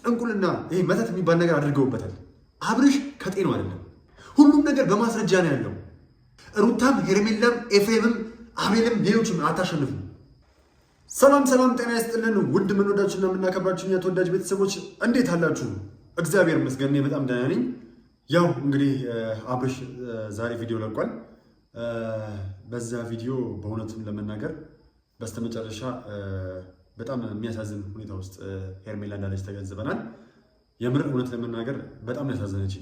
ጥንቁልና ይሄ መተት የሚባል ነገር አድርገውበታል። አብርሽ ከጤናው አይደለም። ሁሉም ነገር በማስረጃ ነው ያለው። ሩታም፣ ሄርሜላም፣ ኤፍሬምም፣ አቤልም ሌሎችም አታሸንፉም። ሰላም ሰላም፣ ጤና ይስጥልን ውድ ምንወዳችሁና የምናከብራችሁ የተወዳጅ ቤተሰቦች እንዴት አላችሁ? እግዚአብሔር ይመስገን እኔ በጣም ደህና ነኝ። ያው እንግዲህ አብርሽ ዛሬ ቪዲዮ ለቋል። በዛ ቪዲዮ በእውነቱን ለመናገር በስተመጨረሻ በጣም የሚያሳዝን ሁኔታ ውስጥ ሄርሜላ እንዳለች ተገንዝበናል። የምር እውነት ለመናገር በጣም ያሳዘነች።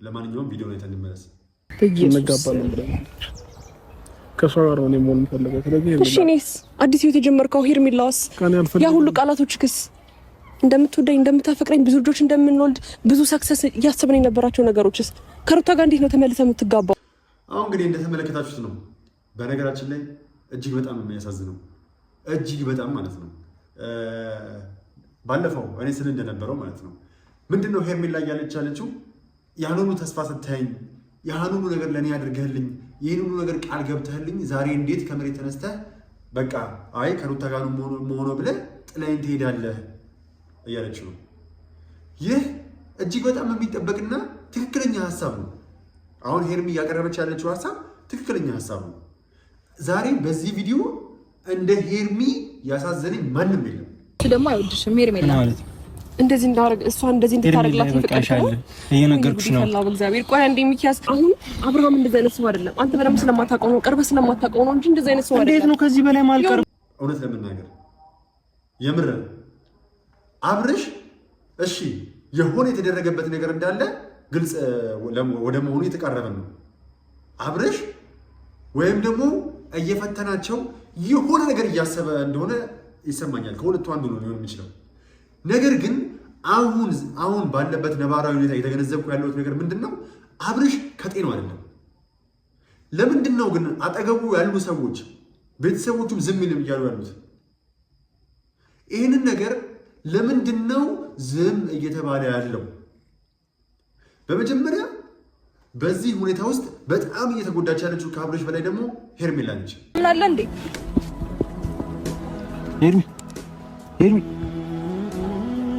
ለማንኛውም ቪዲዮ ላይ እንመለስ። ከሷ ጋር ነው የምሆን ፈልገው። ስለዚህ እሺ፣ እኔስ አዲስ ህይወት የጀመርከው ሄርሜላስ ያ ሁሉ ቃላቶችክስ እንደምትወደኝ እንደምታፈቅረኝ ብዙ ልጆች እንደምንወልድ ብዙ ሰክሰስ እያሰብን የነበራቸው ነገሮችስ ከሩታ ጋር እንዴት ነው ተመልሰህ የምትጋባው? አሁን እንግዲህ እንደተመለከታችሁት ነው። በነገራችን ላይ እጅግ በጣም የሚያሳዝነው እጅግ በጣም ማለት ነው። ባለፈው እኔ ስል እንደነበረው ማለት ነው ምንድነው ሄርሜላ እያለች ያለችው ያንኑ ተስፋ ስታየኝ ያንኑ ነገር ለኔ ያድርገህልኝ ይሄንኑ ነገር ቃል ገብተህልኝ ዛሬ እንዴት ከመሬት ተነስተህ በቃ አይ ከሩታ ጋር መሆኑ ብለህ ጥለኸኝ ትሄዳለህ እያለች ነው። ይህ እጅግ በጣም የሚጠበቅና ትክክለኛ ሀሳብ ነው። አሁን ሄርሚ እያቀረበች ያለችው ሀሳብ ትክክለኛ ሀሳብ ነው። ዛሬ በዚህ ቪዲዮ እንደ ሄርሚ ያሳዘነኝ ማንም የለም። ደግሞ አይወድሽም ሄርሜላ ማለት እንደዚህ እንዳደረግ እሷ እንደዚህ እንድታደርግላት ይፈቀዳል። እየነገርኩሽ ነው። እግዚአብሔር ቆይ አንዴ ሚኪያስ፣ አሁን አብርሃም እንደዚህ አይነት ሰው አይደለም። አንተ በደምብ ስለማታውቀው ነው፣ ቀርበህ ስለማታውቀው ነው እንጂ እንደዚህ አይነት ሰው አይደለም። እንዴት ነው ከዚህ በላይ ማልቀር? እውነት ለመናገር የምር አብርሽ እሺ የሆነ የተደረገበት ነገር እንዳለ ግልጽ ወደ መሆኑ የተቃረበ ነው። አብርሽ ወይም ደግሞ እየፈተናቸው የሆነ ነገር እያሰበ እንደሆነ ይሰማኛል። ከሁለቱ አንዱ ነው ሊሆን የሚችለው። ነገር ግን አሁን ባለበት ነባራዊ ሁኔታ የተገነዘብኩ ያለሁት ነገር ምንድነው? አብርሽ ከጤናው አይደለም። ለምንድን ነው ግን አጠገቡ ያሉ ሰዎች ቤተሰቦቹም ዝም ይልም እያሉ ያሉት? ይህንን ነገር ለምንድን ነው ዝም እየተባለ ያለው? በመጀመሪያ በዚህ ሁኔታ ውስጥ በጣም እየተጎዳች ያለችው ከአብርሽ በላይ ደግሞ ሄርሜላ ነች። ምን አለ እንዴ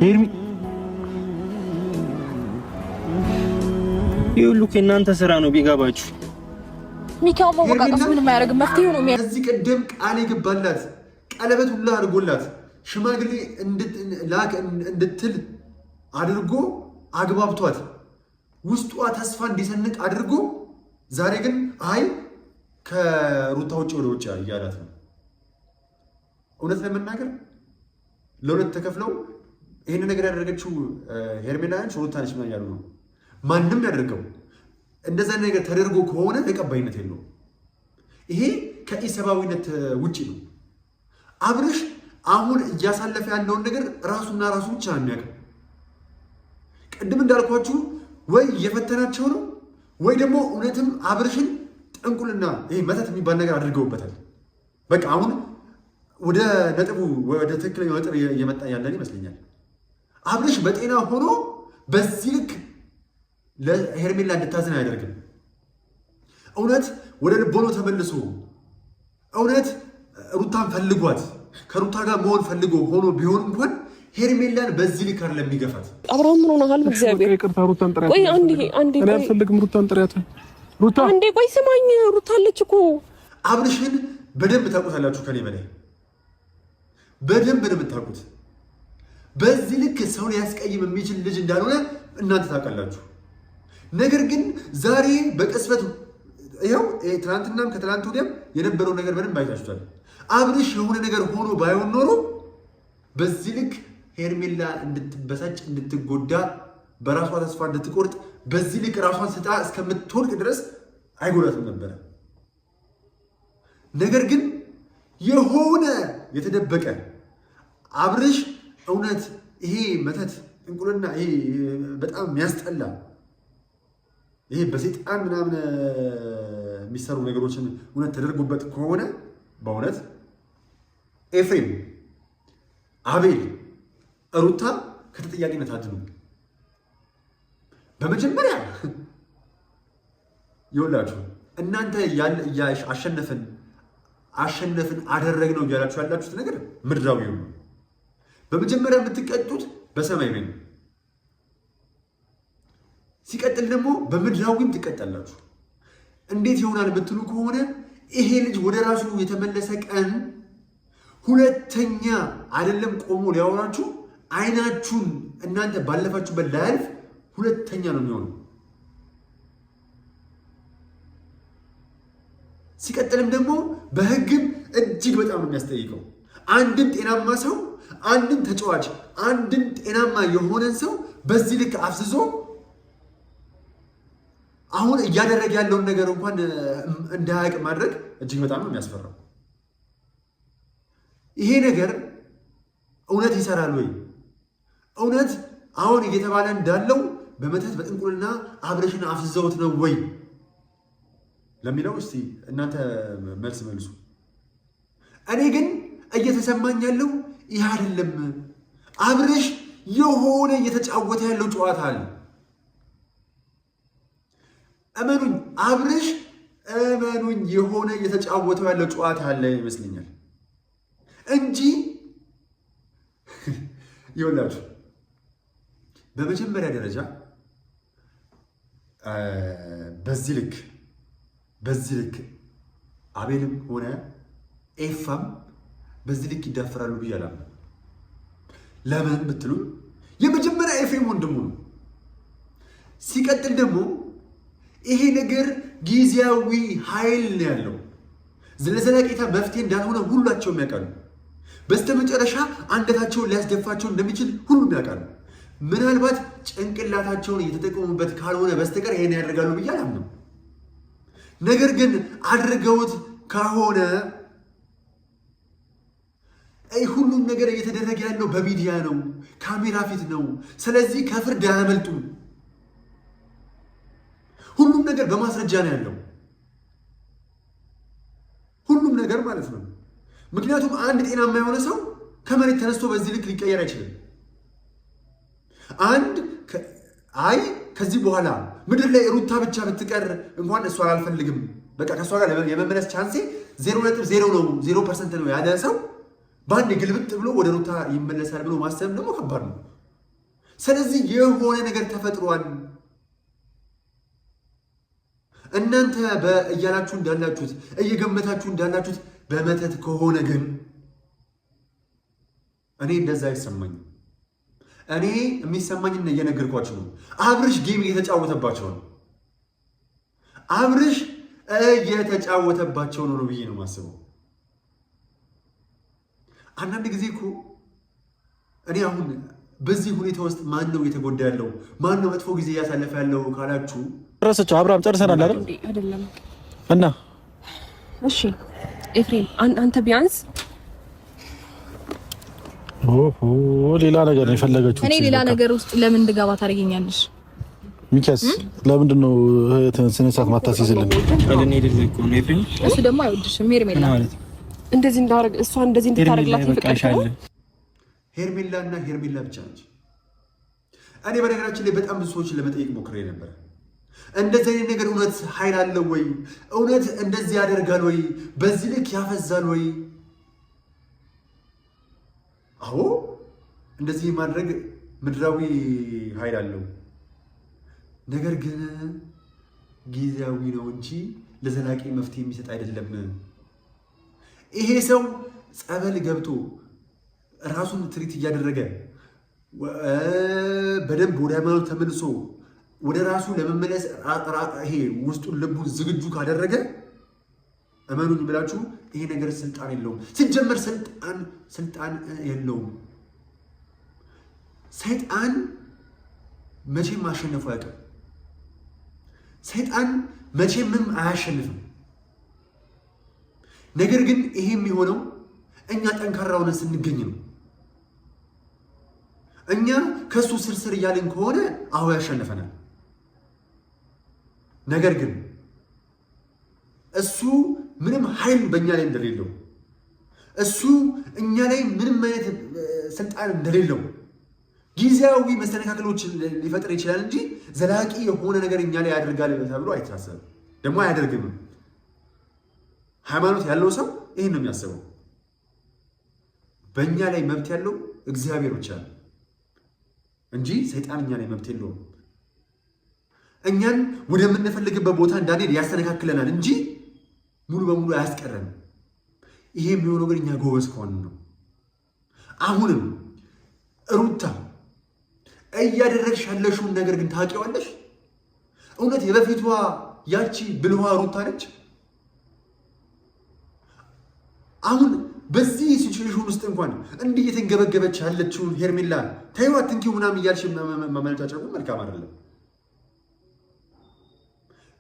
ሄርሚ ይሁሉ ከእናንተ ስራ ነው ቢገባችሁ። ሚካው ማወቃቀስ ምንም አያደርግም። መፍትሄው ነው እዚህ ቀደም ቃል የገባላት ቀለበት ሁላ አድርጎላት ሽማግሌ እንድትል አድርጎ አግባብቷት ውስጧ ተስፋ እንዲሰንቅ አድርጎ ዛሬ ግን አይ ከሩታ ውጭ ወደ ውጭ እያላት ነው። እውነት ለመናገር ለሁለት ተከፍለው ይሄን ነገር ያደረገችው ሄርሜላ ነች ሩታ ነች ያሉ ነው። ማንም ያደርገው እንደዛ ነገር ተደርጎ ከሆነ ተቀባይነት የለውም። ይሄ ከኢሰባዊነት ውጪ ነው። አብርሽ አሁን እያሳለፈ ያለውን ነገር ራሱና ራሱ ብቻ ነው የሚያውቀው። ቅድም እንዳልኳችሁ ወይ እየፈተናቸው ነው ወይ ደግሞ እውነትም አብርሽን ጥንቁልና ይሄ መተት የሚባል ነገር አድርገውበታል። በቃ አሁን ወደ ትክክለኛው ነጥብ እየመጣ ያለን ይመስለኛል። አብርሽ በጤና ሆኖ በዚህ ልክ ለሄርሜላ እንድታዝን አያደርግም። እውነት ወደ ልቦና ተመልሶ እውነት ሩታን ፈልጓት ከሩታ ጋር መሆን ፈልጎ ሆኖ ቢሆን እንኳን ሄርሜላን በዚህ ልክ አይደለም የሚገፋት። አብርሃም ምን ሆነሃል? በእግዚአብሔር ይቅርታ፣ ሩታን ጥሪያት። ቆይ አንዴ እኔ አልፈልግም። ሩታን ጥሪያት። ሩታ አንዴ ቆይ ስማኝ። ሩታ አለች እኮ። አብርሽን በደንብ ታውቁታላችሁ፣ ከኔ በላይ በደንብ ነው የምታውቁት። በዚህ ልክ ሰው ሊያስቀይም የሚችል ልጅ እንዳልሆነ እናንተ ታውቃላችሁ። ነገር ግን ዛሬ በቅጽበት ይኸው ትናንትናም ከትናንት ወዲያም የነበረው ነገር በደንብ አይታችኋል። አብርሽ የሆነ ነገር ሆኖ ባይሆን ኖሮ በዚህ ልክ ሄርሜላ እንድትበሳጭ እንድትጎዳ በራሷ ተስፋ እንድትቆርጥ በዚህ ልክ ራሷን ስጣ እስከምትወድቅ ድረስ አይጎዳትም ነበረ። ነገር ግን የሆነ የተደበቀ አብርሽ እውነት ይሄ መተት እንቁልና ይሄ በጣም የሚያስጠላ ይሄ በሰይጣን ምናምን የሚሰሩ ነገሮችን እውነት ተደርጎበት ከሆነ በእውነት ኤፍሬም፣ አቤል፣ ሩታ ከተጠያቂነት አድኑ። በመጀመሪያ ይኸውላችሁ እናንተ አሸነፍን አደረግነው እያላችሁ ያላችሁት ነገር ምድራዊ ነው። በመጀመሪያ የምትቀጡት በሰማይ ነው። ሲቀጥል ደግሞ በምድራዊም ትቀጣላችሁ። እንዴት ይሆናል ብትሉ ከሆነ ይሄ ልጅ ወደ ራሱ የተመለሰ ቀን ሁለተኛ አይደለም ቆሞ ሊያወራችሁ አይናችሁን እናንተ ባለፋችሁበት ላያልፍ ሁለተኛ ነው የሚሆነው። ሲቀጥልም ደግሞ በህግም እጅግ በጣም የሚያስጠይቀው አንድን ጤናማ ሰው አንድን ተጫዋች አንድን ጤናማ የሆነን ሰው በዚህ ልክ አፍዝዞ አሁን እያደረገ ያለውን ነገር እንኳን እንዳያውቅ ማድረግ እጅግ በጣም ነው የሚያስፈራው። ይሄ ነገር እውነት ይሰራል ወይ? እውነት አሁን እየተባለ እንዳለው በመተት በጥንቁልና አብርሽን አፍዝዘውት ነው ወይ ለሚለው እስቲ እናንተ መልስ መልሱ። እኔ ግን እየተሰማኝ ያለው ይህ አይደለም። አብርሽ የሆነ እየተጫወተ ያለው ጨዋታ አለ። እመኑኝ አብርሽ እመኑኝ የሆነ እየተጫወተው ያለው ጨዋታ አለ ይመስለኛል እንጂ ይኸውላችሁ በመጀመሪያ ደረጃ በዚህ ልክ አቤልም ሆነ ኤፋም በዚህ ልክ ይዳፈራሉ ብዬ አላምንም። ለምን ብትሉ የመጀመሪያ ኤፍሬም ወንድሙ ነው። ሲቀጥል ደግሞ ይሄ ነገር ጊዜያዊ ኃይል ነው ያለው፣ ለዘላቂታ መፍትሄ እንዳልሆነ ሁላቸውም ያውቃሉ። በስተመጨረሻ አንገታቸውን ሊያስደፋቸው እንደሚችል ሁሉም ያውቃሉ። ምናልባት ጭንቅላታቸውን እየተጠቀሙበት ካልሆነ በስተቀር ይሄን ያደርጋሉ ብዬ አላምንም። ነገር ግን አድርገውት ከሆነ ሁሉም ነገር እየተደረገ ያለው በሚዲያ ነው፣ ካሜራ ፊት ነው። ስለዚህ ከፍርድ አያመልጡም። ሁሉም ነገር በማስረጃ ነው ያለው፣ ሁሉም ነገር ማለት ነው። ምክንያቱም አንድ ጤናማ የሆነ ሰው ከመሬት ተነስቶ በዚህ ልክ ሊቀየር አይችልም። ከዚህ በኋላ ምድር ላይ ሩታ ብቻ ብትቀር እንኳን እሷ አልፈልግም፣ በቃ ከእሷ ጋር የመመለስ ቻንሴ 0.0 ነው 0% ነው ያለ ሰው በአንድ ግልብጥ ብሎ ወደ ሩታ ይመለሳል ብሎ ማሰብ ደግሞ ከባድ ነው። ስለዚህ የሆነ ነገር ተፈጥሯል። እናንተ እያላችሁ እንዳላችሁት እየገመታችሁ እንዳላችሁት በመተት ከሆነ ግን እኔ እንደዛ አይሰማኝም። እኔ የሚሰማኝን እየነገርኳችሁ ነው። አብርሽ ጌም እየተጫወተባቸው ነው። አብርሽ እየተጫወተባቸው ነው ብዬ ነው የማስበው። አንዳንድ ጊዜ እኮ እኔ አሁን በዚህ ሁኔታ ውስጥ ማን ነው እየተጎዳ ያለው? ማን ነው መጥፎ ጊዜ እያሳለፈ ያለው ካላችሁ ጨረሰችው። አብርሃም ጨርሰናል አይደል? አይደለም እና እሺ ኤፍሬም አንተ ቢያንስ ሌላ ነገር ነው የፈለገችው። እኔ ሌላ ነገር ውስጥ ለምን እንድገባ ታደርጊኛለሽ? ሚኪያስ ለምንድን ነው ስነ ስርዓት ማታስይዝልን? ቀልን ሄድልህ እኮ ነው ኤፍሬም። እሱ ደግሞ አይወድሽም ሄርሜላ እንደዚህ እንዳደረግ እሷ እንደዚህ እንድታደርግላት ይፈቀዳል። ሄርሜላ እና ሄርሜላ ብቻ ነች። እኔ በነገራችን ላይ በጣም ብዙ ሰዎችን ለመጠየቅ ሞክሬ ነበር። እንደዚህ አይነት ነገር እውነት ኃይል አለው ወይ? እውነት እንደዚህ ያደርጋል ወይ? በዚህ ልክ ያፈዛል ወይ? አዎ እንደዚህ ማድረግ ምድራዊ ኃይል አለው። ነገር ግን ጊዜያዊ ነው እንጂ ለዘላቂ መፍትሄ የሚሰጥ አይደለም። ይሄ ሰው ጸበል ገብቶ ራሱን ትሪት እያደረገ በደንብ ወደ ሃይማኖት ተመልሶ ወደ ራሱ ለመመለስ ይሄ ውስጡን ልቡን ዝግጁ ካደረገ እመኑኝ ብላችሁ ይሄ ነገር ስልጣን የለውም። ሲጀመር ስልጣን የለውም። ሰይጣን መቼም አሸነፉ አያውቅም። ሰይጣን መቼምም አያሸንፍም። ነገር ግን ይሄ የሚሆነው እኛ ጠንካራ ሆነን ስንገኝ ነው። እኛ ከሱ ስር እያልን ከሆነ አሁ ያሸንፈናል። ነገር ግን እሱ ምንም ኃይል በእኛ ላይ እንደሌለው፣ እሱ እኛ ላይ ምንም አይነት ስልጣን እንደሌለው ጊዜያዊ መስተካከሎች ሊፈጥር ይችላል እንጂ ዘላቂ የሆነ ነገር እኛ ላይ ያደርጋል ተብሎ አይታሰብም። ደግሞ አያደርግም። ሃይማኖት ያለው ሰው ይህን ነው የሚያስበው። በእኛ ላይ መብት ያለው እግዚአብሔር ብቻ ነው እንጂ ሰይጣን እኛ ላይ መብት የለውም። እኛን ወደምንፈልግበት ቦታ እንዳንሄድ ያስተነካክለናል እንጂ ሙሉ በሙሉ አያስቀረንም። ይሄ የሚሆነው ግን እኛ ጎበዝ ከሆነ ነው። አሁንም ሩታ እያደረግሽ ያለሽውን ነገር ግን ታውቂዋለሽ? እውነት የበፊቷ ያቺ ብልኋ ሩታ ነች? አሁን በዚህ ሲቹዌሽን ውስጥ እንኳን እንዲህ እየተንገበገበች ያለችውን ሄርሜላ ተይው አትንኪው ምናምን እያልሽ ማመልጫጨቁ መልካም አይደለም።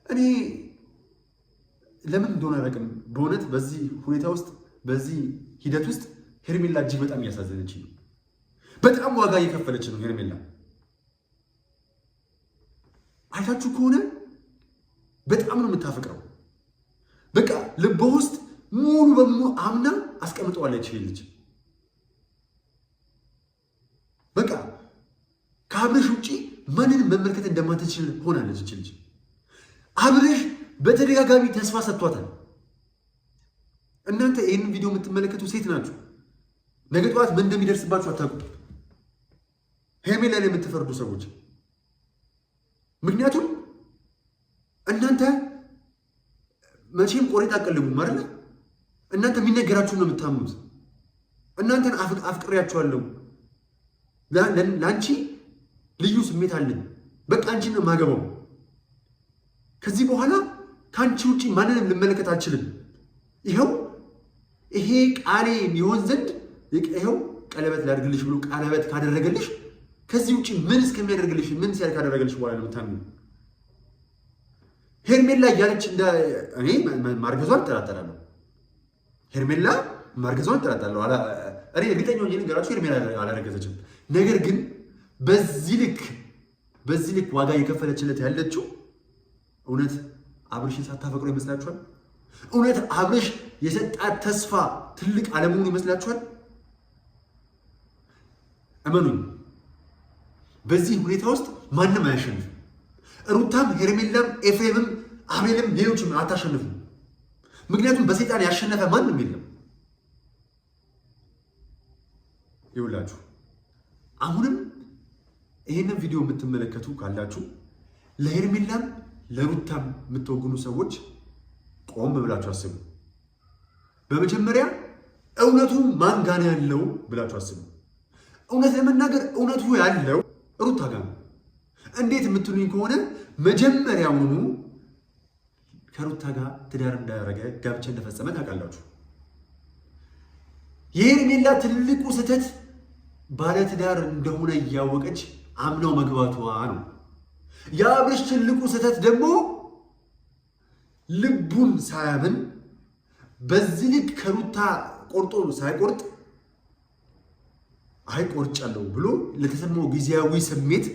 እኔ ለምን እንደሆነ አላውቅም። በእውነት በዚህ ሁኔታ ውስጥ በዚህ ሂደት ውስጥ ሄርሜላ እጅግ በጣም እያሳዘነች ነው። በጣም ዋጋ እየከፈለች ነው ሄርሜላ። አይታችሁ ከሆነ በጣም ነው የምታፈቅረው። በቃ ልቧ ውስጥ ሙሉ በሙሉ አምና አስቀምጠዋለች ይሄ ልጅ። በቃ ከአብርሽ ውጪ ማንንም መመልከት እንደማትችል ሆናለች ይቺ ልጅ። አብርሽ በተደጋጋሚ ተስፋ ሰጥቷታል። እናንተ ይህንን ቪዲዮ የምትመለከቱ ሴት ናችሁ። ነገ ጠዋት ምን እንደሚደርስባችሁ አታውቁም። ሄርሜላ ላይ የምትፈርዱ ሰዎች፣ ምክንያቱም እናንተ መቼም ቆሬጥ አትቀልቡም አይደል? እናንተ የሚነገራችሁ ነው የምታምኑት። እናንተን አፍቅሬያችኋለሁ፣ ለአንቺ ልዩ ስሜት አለኝ፣ በቃ አንቺን ነው የማገባው፣ ከዚህ በኋላ ከአንቺ ውጪ ማንንም ልመለከት አልችልም፣ ይሄ ቃሌ ይሆን ዘንድ ይሄው ቀለበት ላድርግልሽ ብሎ ቀለበት ካደረገልሽ ከዚህ ውጪ ምን እስከሚያደርግልሽ ምን ሲያል ካደረገልሽ በኋላ ነው የምታምኑ። ሄርሜላ እያለች እኔ ማርገዟን እጠራጠራለሁ። ሄርሜላ ማርገዟን እጠራጠራለሁ። እኔ እርግጠኛ ሆኜ ነገራችሁ ሄርሜላ አላረገዘችም። ነገር ግን በዚህ ልክ ዋጋ የከፈለችለት ያለችው እውነት አብርሽን ሳታፈቅሮ ይመስላችኋል? እውነት አብርሽ የሰጣት ተስፋ ትልቅ አለመሆኑ ይመስላችኋል? እመኑኝ፣ በዚህ ሁኔታ ውስጥ ማንም አያሸንፍም። ሩታም፣ ሄርሜላም፣ ኤፍሬምም፣ አቤልም ሌሎችም አታሸንፉም። ምክንያቱም በሰይጣን ያሸነፈ ማንም የለም። ይውላችሁ አሁንም ይህንን ቪዲዮ የምትመለከቱ ካላችሁ ለሄርሜላም ለሩታም የምትወግኑ ሰዎች ቆም ብላችሁ አስቡ። በመጀመሪያ እውነቱ ማን ጋር ያለው ብላችሁ አስቡ። እውነት ለመናገር እውነቱ ያለው ሩታ ጋር ነው። እንዴት የምትሉኝ ከሆነ መጀመሪያውኑ ከሩታ ጋር ትዳር እንዳደረገ ጋብቻ እንደፈጸመ ታውቃላችሁ። የሄርሜላ ትልቁ ስህተት ባለ ትዳር እንደሆነ እያወቀች አምናው መግባቷ ነው። የአብርሽ ትልቁ ስህተት ደግሞ ልቡን ሳያምን በዚህ ልክ ከሩታ ቆርጦ ሳይቆርጥ ቆርጫለሁ ብሎ ለተሰማው ጊዜያዊ ስሜት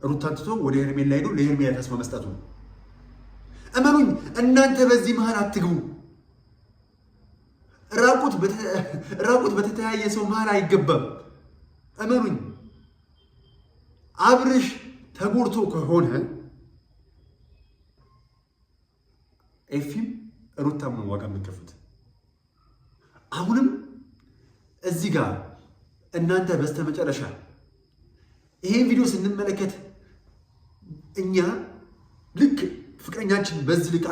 ሩታን ትቶ ወደ ሄርሜላ ሄዶ ለሄርሜላ ተስፋ መስጠቱ ነው። እመኑኝ፣ እናንተ በዚህ መሃል አትግቡ። ራቁት በተተያየ ሰው መሃል አይገባም። እመኑኝ፣ አብርሽ ተጎድቶ ከሆነ ኤፊም ሩታም ነው ዋጋ የምትከፍሉት። አሁንም እዚህ ጋር እናንተ በስተመጨረሻ ይሄን ቪዲዮ ስንመለከት እኛ ልክ ፍቅረኛችን በዚህ ልክ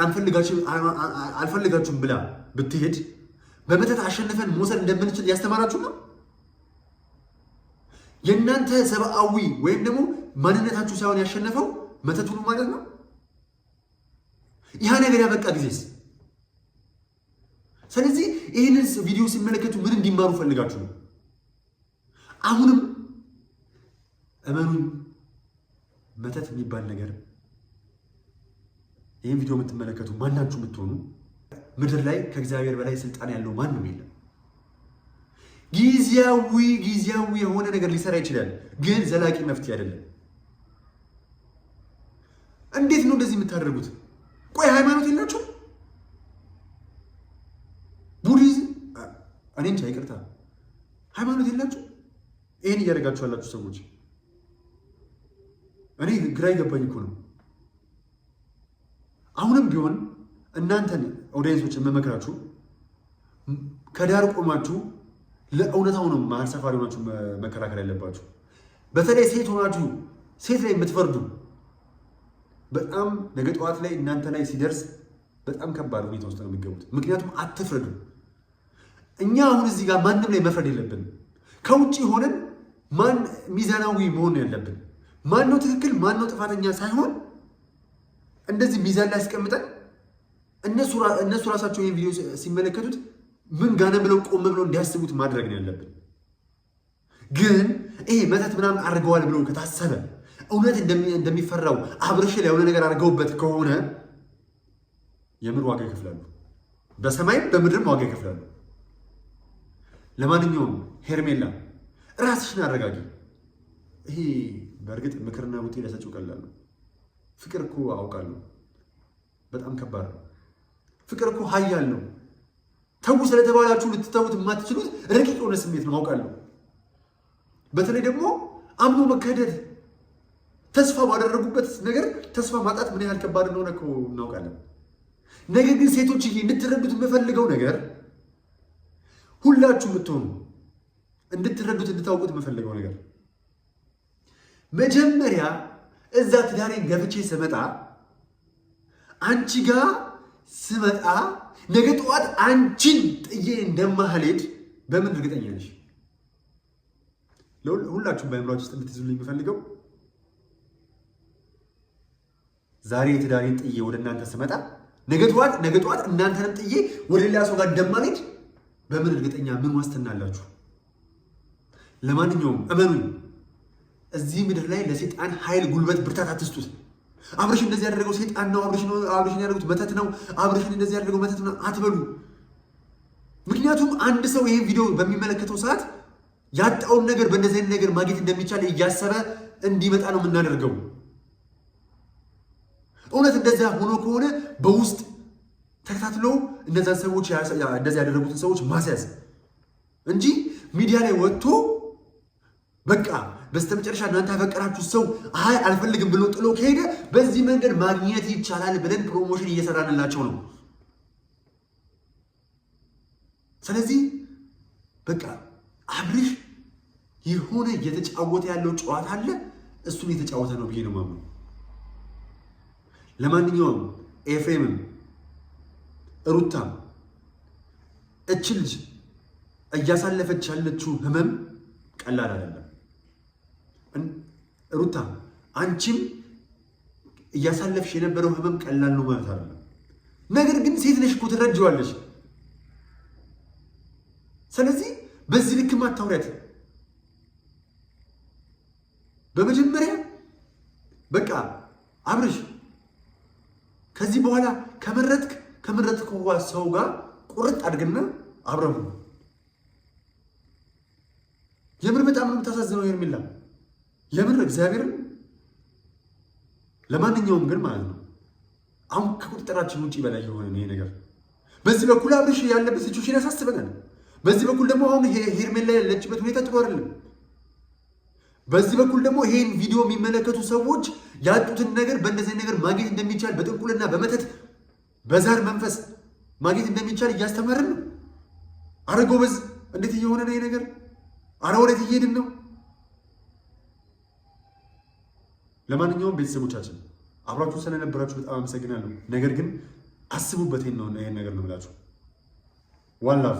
አልፈልጋችሁም ብላ ብትሄድ በመተት አሸንፈን መውሰድ እንደምንችል ያስተማራችሁ ነው። የእናንተ ሰብአዊ ወይም ደግሞ ማንነታችሁ ሳይሆን ያሸነፈው መተቱ ነው ማለት ነው። ይህ ነገር ያበቃ ጊዜስ። ስለዚህ ይህንን ቪዲዮ ሲመለከቱ ምን እንዲማሩ ፈልጋችሁ ነው? አሁንም እመኑኝ፣ መተት የሚባል ነገር ይህን ቪዲዮ የምትመለከቱ ማናችሁ የምትሆኑ ምድር ላይ ከእግዚአብሔር በላይ ስልጣን ያለው ማንም የለም። ጊዜያዊ የሆነ ነገር ሊሰራ ይችላል፣ ግን ዘላቂ መፍትሄ አይደለም። እንዴት ነው እንደዚህ የምታደርጉት? ቆይ ሃይማኖት የላችሁ? ቡዲዝም እኔ እንጃ፣ ይቅርታ፣ ሃይማኖት የላችሁ? ይህን እያደረጋችሁ ያላችሁ ሰዎች እኔ ግራ ይገባኝ እኮ ነው። አሁንም ቢሆን እናንተን ኦዲየንሶች የምመክራችሁ ከዳር ቆማችሁ ለእውነታው ነው መሀል ሰፋሪ ሆናችሁ መከራከር ያለባችሁ። በተለይ ሴት ሆናችሁ ሴት ላይ የምትፈርዱ በጣም ነገ ጠዋት ላይ እናንተ ላይ ሲደርስ በጣም ከባድ ሁኔታ ውስጥ ነው የሚገቡት። ምክንያቱም አትፍረዱ። እኛ አሁን እዚህ ጋር ማንም ላይ መፍረድ የለብንም። ከውጭ ሆነን ማን ሚዛናዊ መሆን ያለብን ማን ነው ትክክል ማን ነው ጥፋተኛ ሳይሆን እንደዚህ ሚዛን ላይ አስቀምጠን እነሱ ራሳቸው ይሄን ቪዲዮ ሲመለከቱት ምን ጋር ነው ብለው ቆም ብለው እንዲያስቡት ማድረግ ነው ያለብን። ግን ይሄ መተት ምናምን አድርገዋል ብለው ከታሰበ እውነት እንደሚፈራው አብርሽ ላይ የሆነ ነገር አድርገውበት ከሆነ የምር ዋጋ ይከፍላሉ። በሰማይም በምድርም ዋጋ ይከፍላሉ። ለማንኛውም ሄርሜላ ራስሽን አረጋጊ። ይሄ በእርግጥ ምክርና ውጤ ለሰጪው ቀላል ነው። ፍቅር እኮ አውቃለሁ በጣም ከባድ ነው። ፍቅር እኮ ኃያል ነው። ተው ስለተባላችሁ ልትተውት የማትችሉት ረቂቅ የሆነ ስሜት ነው አውቃለሁ። በተለይ ደግሞ አምኖ መከደድ ተስፋ ባደረጉበት ነገር ተስፋ ማጣት ምን ያህል ከባድ እንደሆነ እኮ እናውቃለን። ነገር ግን ሴቶች እንድትረዱት የምፈልገው ነገር ሁላችሁ የምትሆኑ እንድትረዱት እንድታውቁት የምፈልገው ነገር መጀመሪያ እዛ ትዳሬን ገፍቼ ስመጣ አንቺ ጋር ስመጣ ነገ ጠዋት አንቺን ጥዬ እንደማልሄድ በምን እርግጠኛ ነሽ? ሁላችሁም በአእምሯችሁ ውስጥ እንድትይዙልኝ የምፈልገው ዛሬ ትዳሬን ጥዬ ወደ እናንተ ስመጣ ነገ ጠዋት እናንተንም ጥዬ ወደ ሌላ ሰው ጋር እንደማልሄድ በምን እርግጠኛ ምን ዋስትና አላችሁ? ለማንኛውም እመኑኝ፣ እዚህ ምድር ላይ ለሰይጣን ኃይል፣ ጉልበት፣ ብርታት አትስጡት። አብርሽ እንደዚህ ያደረገው ሰይጣን ነው፣ አብርሽን ያደረጉት መተት ነው፣ አብርሽን እንደዚህ ያደረገው መተት ነው አትበሉ። ምክንያቱም አንድ ሰው ይሄን ቪዲዮ በሚመለከተው ሰዓት ያጣውን ነገር በእንደዚህ አይነት ነገር ማግኘት እንደሚቻል እያሰበ እንዲመጣ ነው የምናደርገው። እውነት እንደዛ ሆኖ ከሆነ በውስጥ ተከታትሎ እነዛን ሰዎች እንደዚህ ያደረጉትን ሰዎች ማስያዝ እንጂ ሚዲያ ላይ ወጥቶ በቃ በስተመጨረሻ እናንተ ያፈቀራችሁ ሰው አይ አልፈልግም ብሎ ጥሎ ከሄደ በዚህ መንገድ ማግኘት ይቻላል ብለን ፕሮሞሽን እየሰራንላቸው ነው። ስለዚህ በቃ አብርሽ የሆነ እየተጫወተ ያለው ጨዋታ አለ፣ እሱን እየተጫወተ ነው ብዬ ነው የማምነው። ለማንኛውም ኤፍሬምም ሩታም እች ልጅ እያሳለፈች ያለችው ህመም ቀላል አይደለም። ሩታ አንቺም እያሳለፍሽ የነበረው ህመም ቀላል ነው ማለት አይደለም። ነገር ግን ሴት ነሽ እኮ ትረጅዋለሽ። ስለዚህ በዚህ ልክ ማታውሪያት። በመጀመሪያ በቃ አብርሽ ከዚህ በኋላ ከመረጥክ ሰው ጋር ቁርጥ አድርግና አብረሙ። የምር በጣም ነው የምታሳዝነው ሄርሜላ፣ የምር እግዚአብሔርን። ለማንኛውም ግን ማለት ነው አሁን ከቁጥጥራችን ውጭ በላይ የሆነ ነው ይሄ ነገር። በዚህ በኩል አብርሽ ያለበት ሲቹዌሽን ያሳስበናል። በዚህ በኩል ደግሞ አሁን ሄርሜላ ያለችበት ሁኔታ ጥሩ አይደለም። በዚህ በኩል ደግሞ ይሄን ቪዲዮ የሚመለከቱ ሰዎች ያጡትን ነገር በእንደዚህ ነገር ማግኘት እንደሚቻል በጥንቁልና በመተት በዛር መንፈስ ማግኘት እንደሚቻል እያስተማርን ነው። አረ ጎበዝ፣ እንዴት እየሆነ ነው ይሄ ነገር? አረ ወዴት እየሄድን ነው? ለማንኛውም ቤተሰቦቻችን አብራችሁ ስለነበራችሁ በጣም አመሰግናለሁ። ነገር ግን አስቡበት። ይሄን ነገር ነው የምላችሁ። ዋን ላቭ